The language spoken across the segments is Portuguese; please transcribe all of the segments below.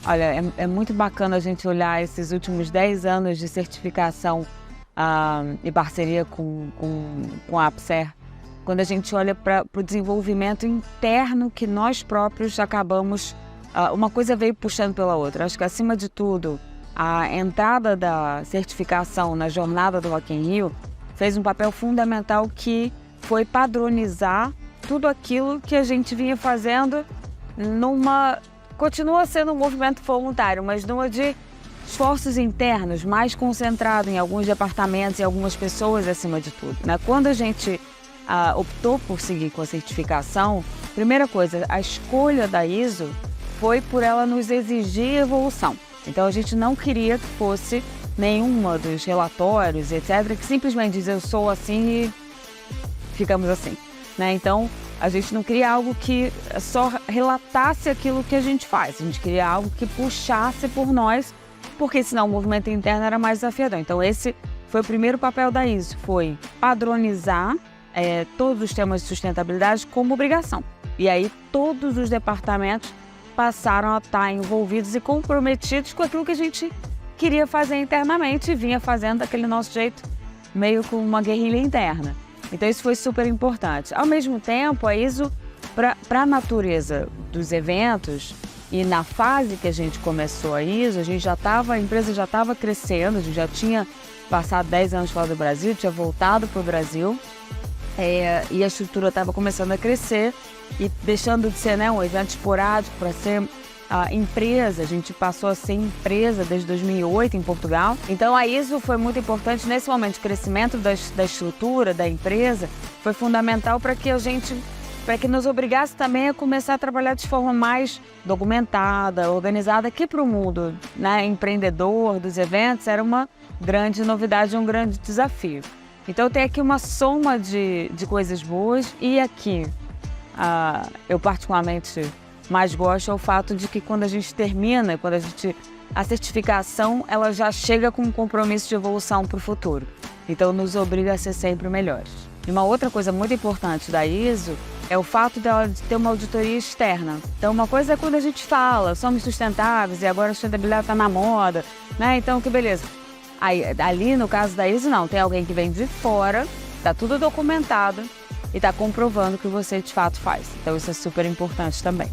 Olha, é muito bacana a gente olhar esses últimos 10 anos de certificação e parceria com a AppSer, quando a gente olha para o desenvolvimento interno que nós próprios acabamos, uma coisa veio puxando pela outra. Acho que, acima de tudo, a entrada da certificação na jornada do Rock in Rio fez um papel fundamental, que foi padronizar tudo aquilo que a gente vinha fazendo continua sendo um movimento voluntário, mas numa de esforços internos, mais concentrado em alguns departamentos e algumas pessoas acima de tudo, né? Quando a gente optou por seguir com a certificação, primeira coisa, a escolha da ISO foi por ela nos exigir evolução. Então a gente não queria que fosse nenhuma dos relatórios, etc., que simplesmente diz eu sou assim e ficamos assim, né? Então a gente não queria algo que só relatasse aquilo que a gente faz, a gente queria algo que puxasse por nós, porque senão o movimento interno era mais desafiador. Então esse foi o primeiro papel da ISO, foi padronizar todos os temas de sustentabilidade como obrigação. E aí todos os departamentos passaram a estar envolvidos e comprometidos com aquilo que a gente queria fazer internamente e vinha fazendo daquele nosso jeito, meio com uma guerrilha interna. Então isso foi super importante. Ao mesmo tempo, a ISO, para a natureza dos eventos e na fase que a gente começou a ISO, a empresa já estava crescendo, a gente já tinha passado 10 anos fora do Brasil, tinha voltado para o Brasil, e a estrutura estava começando a crescer e deixando de ser, né, um evento esporádico para ser empresa. A gente passou a ser empresa desde 2008 em Portugal. Então a ISO foi muito importante nesse momento de crescimento da estrutura da empresa, foi fundamental para que nos obrigasse também a começar a trabalhar de forma mais documentada, organizada, que para o mundo, né, empreendedor dos eventos era uma grande novidade, um grande desafio. Então tem aqui uma soma de coisas boas, e aqui eu particularmente mais gosto é o fato de que quando a gente termina, a certificação ela já chega com um compromisso de evolução para o futuro. Então nos obriga a ser sempre melhores. E uma outra coisa muito importante da ISO é o fato dela de ter uma auditoria externa. Então uma coisa é quando a gente fala, somos sustentáveis e agora a sustentabilidade está na moda, né? Então que beleza. Aí, ali no caso da ISO não, tem alguém que vem de fora, está tudo documentado e está comprovando o que você de fato faz. Então isso é super importante também.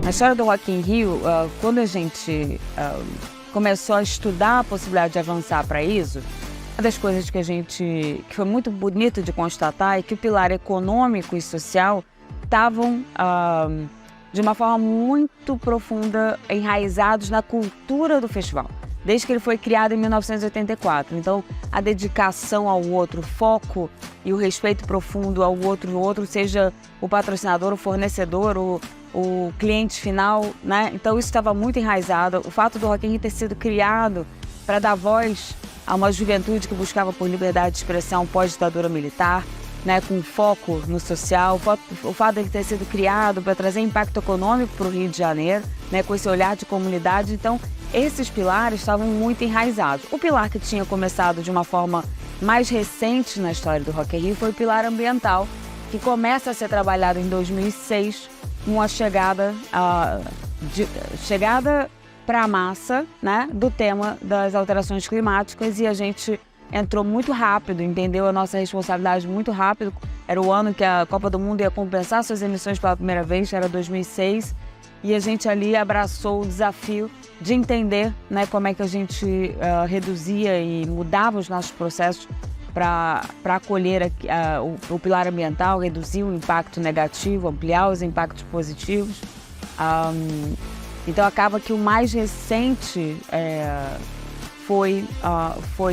Na história do Rock in Rio, quando a gente começou a estudar a possibilidade de avançar para a ISO, uma das coisas que foi muito bonito de constatar é que o pilar econômico e social estavam de uma forma muito profunda enraizados na cultura do festival, desde que ele foi criado em 1984. Então, a dedicação ao outro, o foco e o respeito profundo ao outro, seja o patrocinador, o fornecedor, o cliente final, né? Então, isso estava muito enraizado. O fato do Rock in Rio ter sido criado para dar voz a uma juventude que buscava por liberdade de expressão pós-ditadura militar, né, com foco no social, o fato de ele ter sido criado para trazer impacto econômico para o Rio de Janeiro, né, com esse olhar de comunidade. Então, esses pilares estavam muito enraizados. O pilar que tinha começado de uma forma mais recente na história do Rock in Rio foi o pilar ambiental, que começa a ser trabalhado em 2006, com a chegada para a massa, né, do tema das alterações climáticas, e a gente entrou muito rápido, entendeu a nossa responsabilidade muito rápido. Era o ano que a Copa do Mundo ia compensar suas emissões pela primeira vez, era 2006, e a gente ali abraçou o desafio de entender, né, como é que a gente reduzia e mudava os nossos processos para acolher o pilar ambiental, reduzir o impacto negativo, ampliar os impactos positivos. Então acaba que o mais recente foi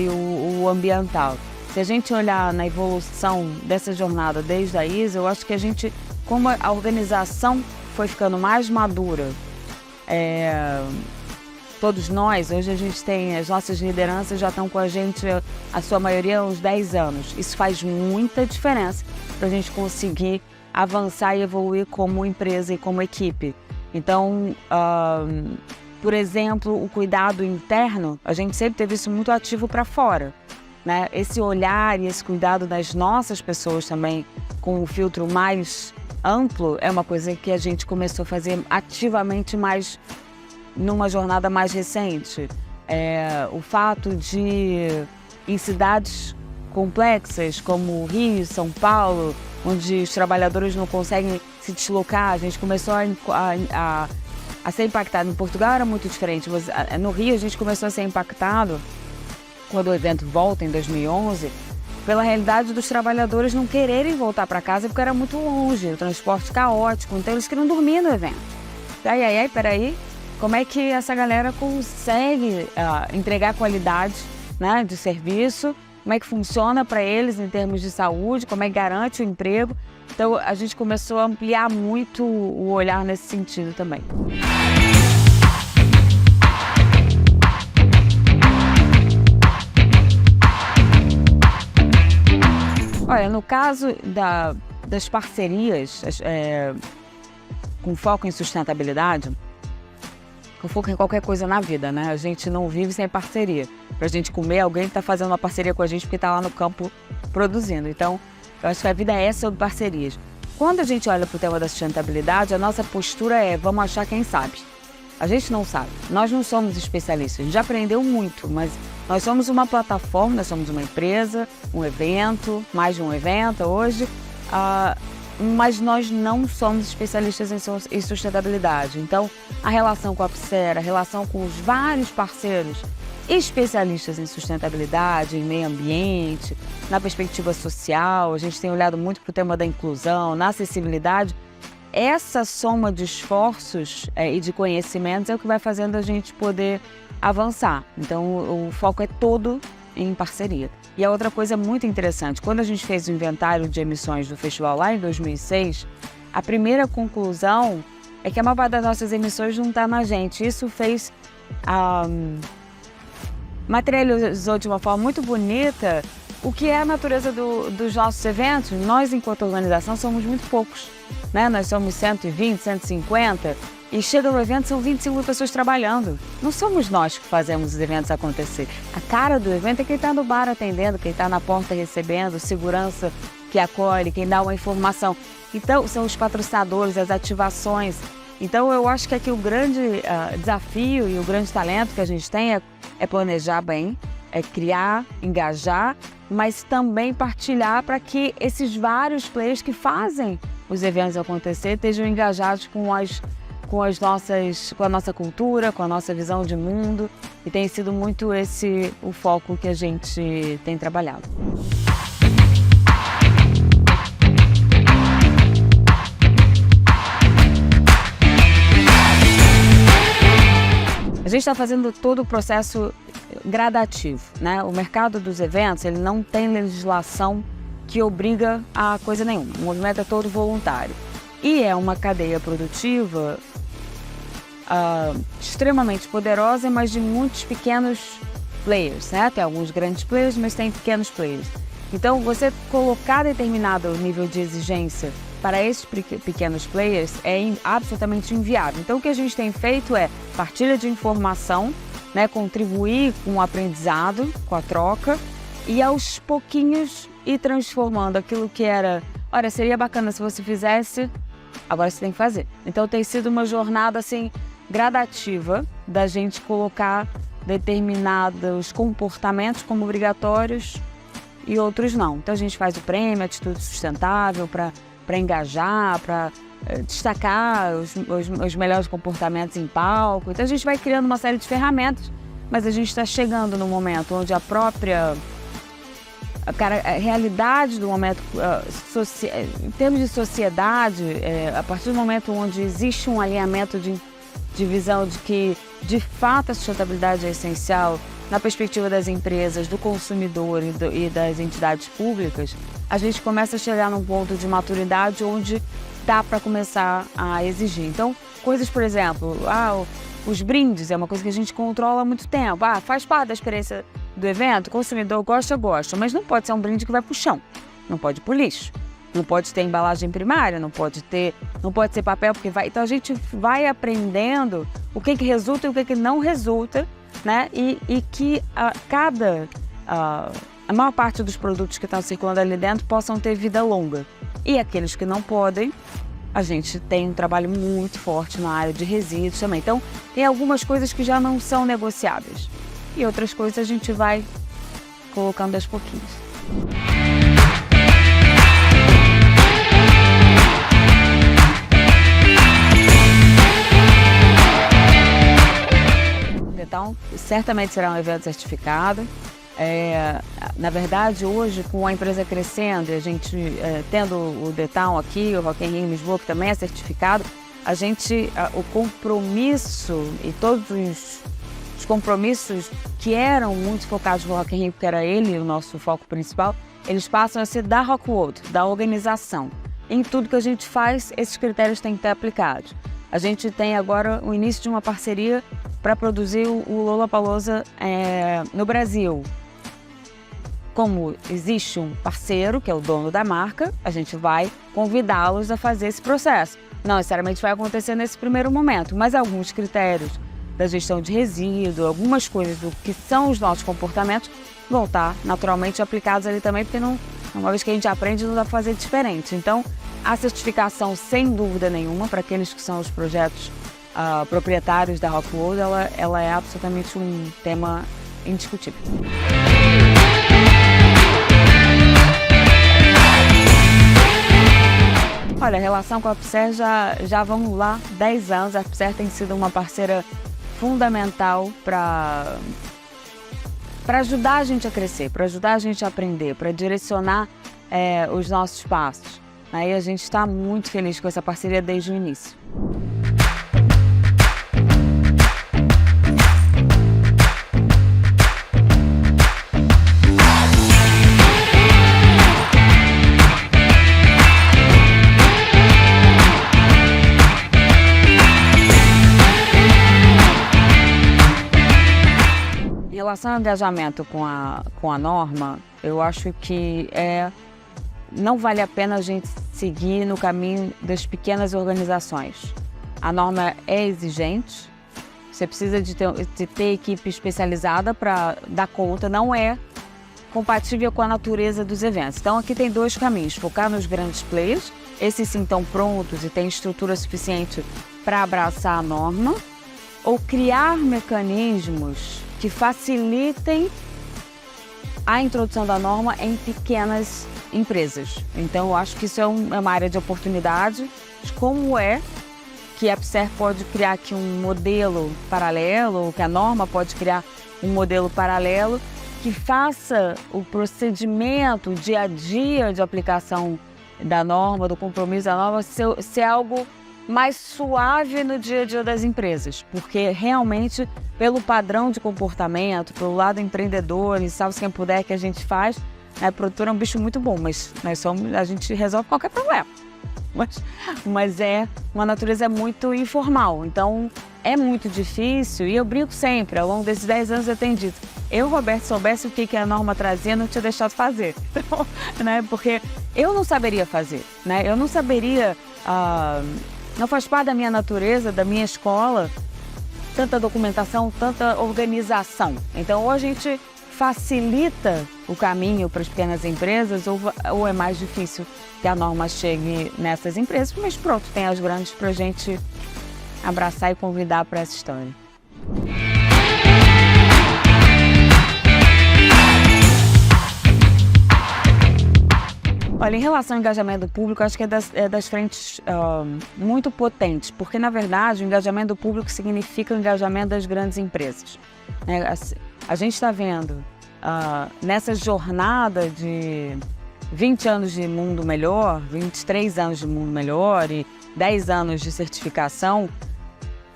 o ambiental. Se a gente olhar na evolução dessa jornada desde a ISO, eu acho que como a organização foi ficando mais madura, todos nós, hoje a gente tem, as nossas lideranças já estão com a gente, a sua maioria, há uns 10 anos. Isso faz muita diferença para a gente conseguir avançar e evoluir como empresa e como equipe. Então, por exemplo, o cuidado interno, a gente sempre teve isso muito ativo para fora, né? Esse olhar e esse cuidado das nossas pessoas também, com um filtro mais amplo, é uma coisa que a gente começou a fazer ativamente mais numa jornada mais recente. O fato de, em cidades complexas como Rio, São Paulo, onde os trabalhadores não conseguem se deslocar, a gente começou a ser impactado. Em Portugal era muito diferente, mas no Rio a gente começou a ser impactado, quando o evento volta em 2011, pela realidade dos trabalhadores não quererem voltar para casa porque era muito longe, o transporte caótico, então eles queriam dormir no evento. Peraí, como é que essa galera consegue entregar qualidade, né, de serviço? Como é que funciona para eles em termos de saúde? Como é que garante o emprego? Então a gente começou a ampliar muito o olhar nesse sentido também. Olha, no caso das parcerias com foco em sustentabilidade, com foco em qualquer coisa na vida, né? A gente não vive sem parceria. Pra gente comer, alguém está fazendo uma parceria com a gente porque está lá no campo produzindo. Então, eu acho que a vida é sobre parcerias. Quando a gente olha para o tema da sustentabilidade, a nossa postura é: vamos achar quem sabe. A gente não sabe. Nós não somos especialistas. A gente já aprendeu muito, mas nós somos uma plataforma, nós somos uma empresa, um evento, mais de um evento hoje, mas nós não somos especialistas em sustentabilidade. Então, a relação com a Apcera, a relação com os vários parceiros especialistas em sustentabilidade, em meio ambiente, na perspectiva social, a gente tem olhado muito para o tema da inclusão, na acessibilidade. Essa soma de esforços e de conhecimentos é o que vai fazendo a gente poder avançar. Então, o foco é todo em parceria. E a outra coisa muito interessante, quando a gente fez o inventário de emissões do festival lá em 2006, a primeira conclusão é que a maior parte das nossas emissões não está na gente. Isso fez, materializou de uma forma muito bonita o que é a natureza dos nossos eventos. Nós, enquanto organização, somos muito poucos, né? Nós somos 120, 150 e chega no evento, são 25 pessoas trabalhando. Não somos nós que fazemos os eventos acontecer. A cara do evento é quem está no bar atendendo, quem está na porta recebendo, segurança que acolhe, quem dá uma informação. Então, são os patrocinadores, as ativações. Então, eu acho que aqui o grande desafio e o grande talento que a gente tem é planejar bem, é criar, engajar, mas também partilhar para que esses vários players que fazem os eventos acontecer estejam engajados com a nossa cultura, com a nossa visão de mundo, e tem sido muito esse o foco que a gente tem trabalhado. A gente está fazendo todo o processo gradativo, né? O mercado dos eventos, ele não tem legislação que obriga a coisa nenhuma. O movimento é todo voluntário. E é uma cadeia produtiva extremamente poderosa, mas de muitos pequenos players, né? Tem alguns grandes players, mas tem pequenos players. Então, você colocar determinado nível de exigência para esses pequenos players é absolutamente inviável. Então, o que a gente tem feito é partilha de informação, né? Contribuir com o aprendizado, com a troca, e aos pouquinhos ir transformando aquilo que era: olha, seria bacana se você fizesse, agora você tem que fazer. Então, tem sido uma jornada assim gradativa da gente colocar determinados comportamentos como obrigatórios e outros não. Então a gente faz o prêmio, atitude sustentável para engajar, para destacar os melhores comportamentos em palco. Então a gente vai criando uma série de ferramentas, mas a gente está chegando no momento onde a própria a realidade do momento, em termos de sociedade, a partir do momento onde existe um alinhamento de visão de que, de fato, a sustentabilidade é essencial na perspectiva das empresas, do consumidor e das entidades públicas, a gente começa a chegar num ponto de maturidade onde dá para começar a exigir. Então, coisas, por exemplo, os brindes é uma coisa que a gente controla há muito tempo. Faz parte da experiência do evento, o consumidor gosta, mas não pode ser um brinde que vai para o chão, não pode ir para o lixo. Não pode ter embalagem primária, não pode ser papel, porque vai. Então a gente vai aprendendo o que resulta e o que não resulta, né? E que a maior parte dos produtos que estão circulando ali dentro possam ter vida longa. E aqueles que não podem, a gente tem um trabalho muito forte na área de resíduos também. Então, tem algumas coisas que já não são negociáveis. E outras coisas a gente vai colocando aos pouquinhos. Então, certamente será um evento certificado. Na verdade, hoje, com a empresa crescendo e a gente tendo o Detown aqui, o Rock in Rio em Lisboa, que também é certificado, o compromisso e todos os compromissos que eram muito focados no Rock in Rio, porque era ele o nosso foco principal, eles passam a ser da Rockwood, da organização. Em tudo que a gente faz, esses critérios têm que estar aplicados. A gente tem agora o início de uma parceria para produzir o Lollapalooza no Brasil. Como existe um parceiro, que é o dono da marca, a gente vai convidá-los a fazer esse processo. Não necessariamente vai acontecer nesse primeiro momento, mas alguns critérios da gestão de resíduo, algumas coisas do que são os nossos comportamentos vão estar naturalmente aplicados ali também, porque uma vez que a gente aprende, não dá para fazer diferente. Então, a certificação, sem dúvida nenhuma, para aqueles que são os projetos proprietários da Rockwood, ela é absolutamente um tema indiscutível. Olha, a relação com a Upser já vamos lá 10 anos. A Upser tem sido uma parceira fundamental para ajudar a gente a crescer, para ajudar a gente a aprender, para direcionar os nossos passos. Aí a gente está muito feliz com essa parceria desde o início. Em relação ao engajamento com a norma, eu acho que não vale a pena a gente seguir no caminho das pequenas organizações. A norma é exigente, você precisa de ter equipe especializada para dar conta, não é compatível com a natureza dos eventos. Então aqui tem dois caminhos: focar nos grandes players, esses sim estão prontos e têm estrutura suficiente para abraçar a norma, ou criar mecanismos que facilitem a introdução da norma em pequenas empresas. Então, eu acho que isso é uma área de oportunidade. Como é que a Upser pode criar aqui um modelo paralelo, ou que a norma pode criar um modelo paralelo que faça o procedimento, o dia a dia de aplicação da norma, do compromisso da norma, ser algo mais suave no dia a dia das empresas, porque realmente, pelo padrão de comportamento, pelo lado empreendedor e salve quem puder que a gente faz, a produtora é um bicho muito bom, mas a gente resolve qualquer problema. Mas é uma natureza muito informal, então é muito difícil, e eu brinco sempre, ao longo desses 10 anos eu tenho dito, Roberto, soubesse o que a norma trazia, não tinha deixado fazer, então, né, porque eu não saberia fazer, né, eu não saberia, não faz parte da minha natureza, da minha escola, tanta documentação, tanta organização. Então, ou a gente facilita o caminho para as pequenas empresas, ou é mais difícil que a norma chegue nessas empresas, mas pronto, tem as grandes para a gente abraçar e convidar para essa história. Olha, em relação ao engajamento do público, acho que é das frentes muito potentes, porque, na verdade, o engajamento do público significa o engajamento das grandes empresas. A gente está vendo, nessa jornada de 20 anos de mundo melhor, 23 anos de mundo melhor e 10 anos de certificação,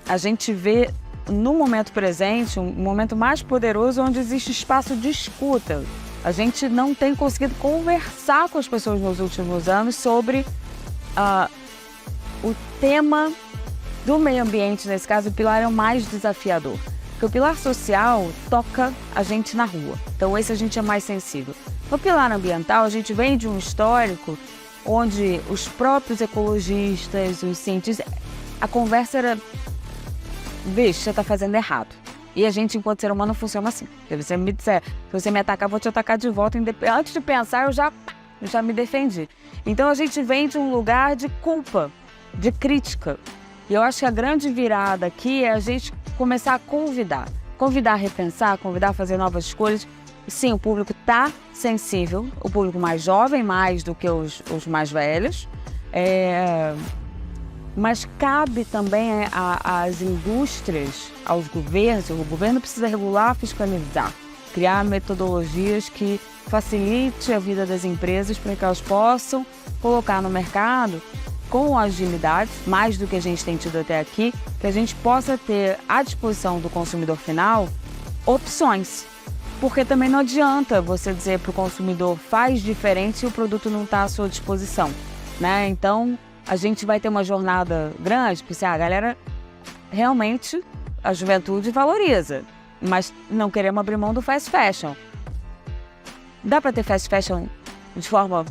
a gente vê, no momento presente, um momento mais poderoso onde existe espaço de escuta. A gente não tem conseguido conversar com as pessoas nos últimos anos sobre o tema do meio ambiente, nesse caso, o pilar é o mais desafiador. Porque o pilar social toca a gente na rua, então esse a gente é mais sensível. No pilar ambiental, a gente vem de um histórico onde os próprios ecologistas, os cientistas, a conversa era: bicho, você está fazendo errado. E a gente, enquanto ser humano, funciona assim. Se você me disser, se você me atacar, eu vou te atacar de volta. Antes de pensar, eu já me defendi. Então a gente vem de um lugar de culpa, de crítica. E eu acho que a grande virada aqui é a gente começar a convidar a repensar, convidar a fazer novas escolhas. Sim, o público está sensível, o público mais jovem, mais do que os mais velhos. Mas cabe também às indústrias, aos governos. O governo precisa regular, fiscalizar, criar metodologias que facilite a vida das empresas para que elas possam colocar no mercado com agilidade, mais do que a gente tem tido até aqui, que a gente possa ter à disposição do consumidor final opções. Porque também não adianta você dizer para o consumidor faz diferente se o produto não está à sua disposição, né? Então, a gente vai ter uma jornada grande, porque a galera realmente, a juventude valoriza, mas não queremos abrir mão do fast fashion. Dá para ter fast fashion de forma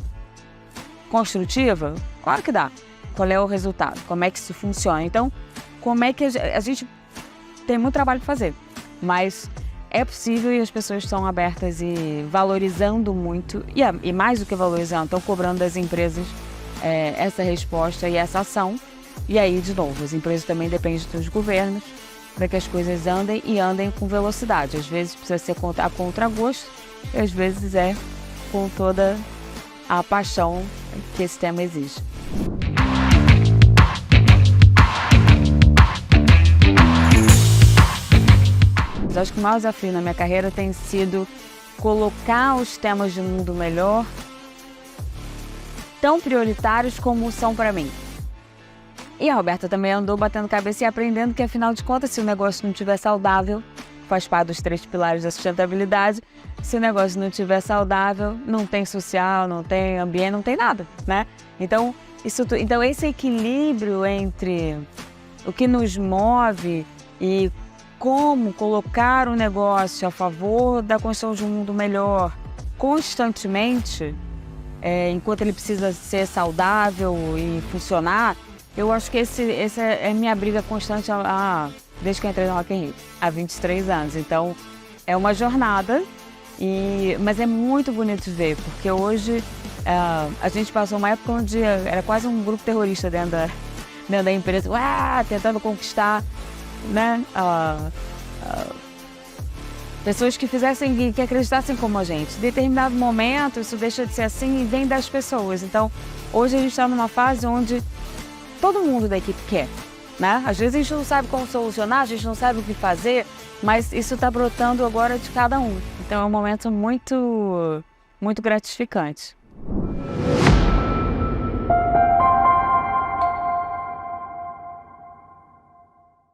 construtiva? Claro que dá. Qual é o resultado? Como é que isso funciona? Então, como é que a gente tem muito trabalho para fazer, mas é possível e as pessoas estão abertas e valorizando muito, e mais do que valorizando, estão cobrando das empresas essa resposta e essa ação. E aí, de novo, as empresas também dependem dos governos para que as coisas andem e andem com velocidade. Às vezes precisa ser a contragosto, e às vezes é com toda a paixão que esse tema exige. Eu acho que o maior desafio na minha carreira tem sido colocar os temas de um mundo melhor tão prioritários como são para mim. E a Roberta também andou batendo cabeça e aprendendo que, afinal de contas, se o negócio não estiver saudável, faz parte dos 3 pilares da sustentabilidade, se o negócio não estiver saudável, não tem social, não tem ambiente, não tem nada, né? Então esse equilíbrio entre o que nos move e como colocar o negócio a favor da construção de um mundo melhor constantemente, enquanto ele precisa ser saudável e funcionar, eu acho que essa é a minha briga constante desde que eu entrei no Rock in Rio, há 23 anos. Então, é uma jornada, mas é muito bonito de ver, porque hoje a gente passou uma época onde era quase um grupo terrorista dentro da empresa, tentando conquistar, né, pessoas que acreditassem como a gente. Em determinado momento, isso deixa de ser assim e vem das pessoas. Então, hoje a gente está numa fase onde todo mundo da equipe quer, né? Às vezes a gente não sabe como solucionar, a gente não sabe o que fazer, mas isso está brotando agora de cada um. Então, é um momento muito, muito gratificante.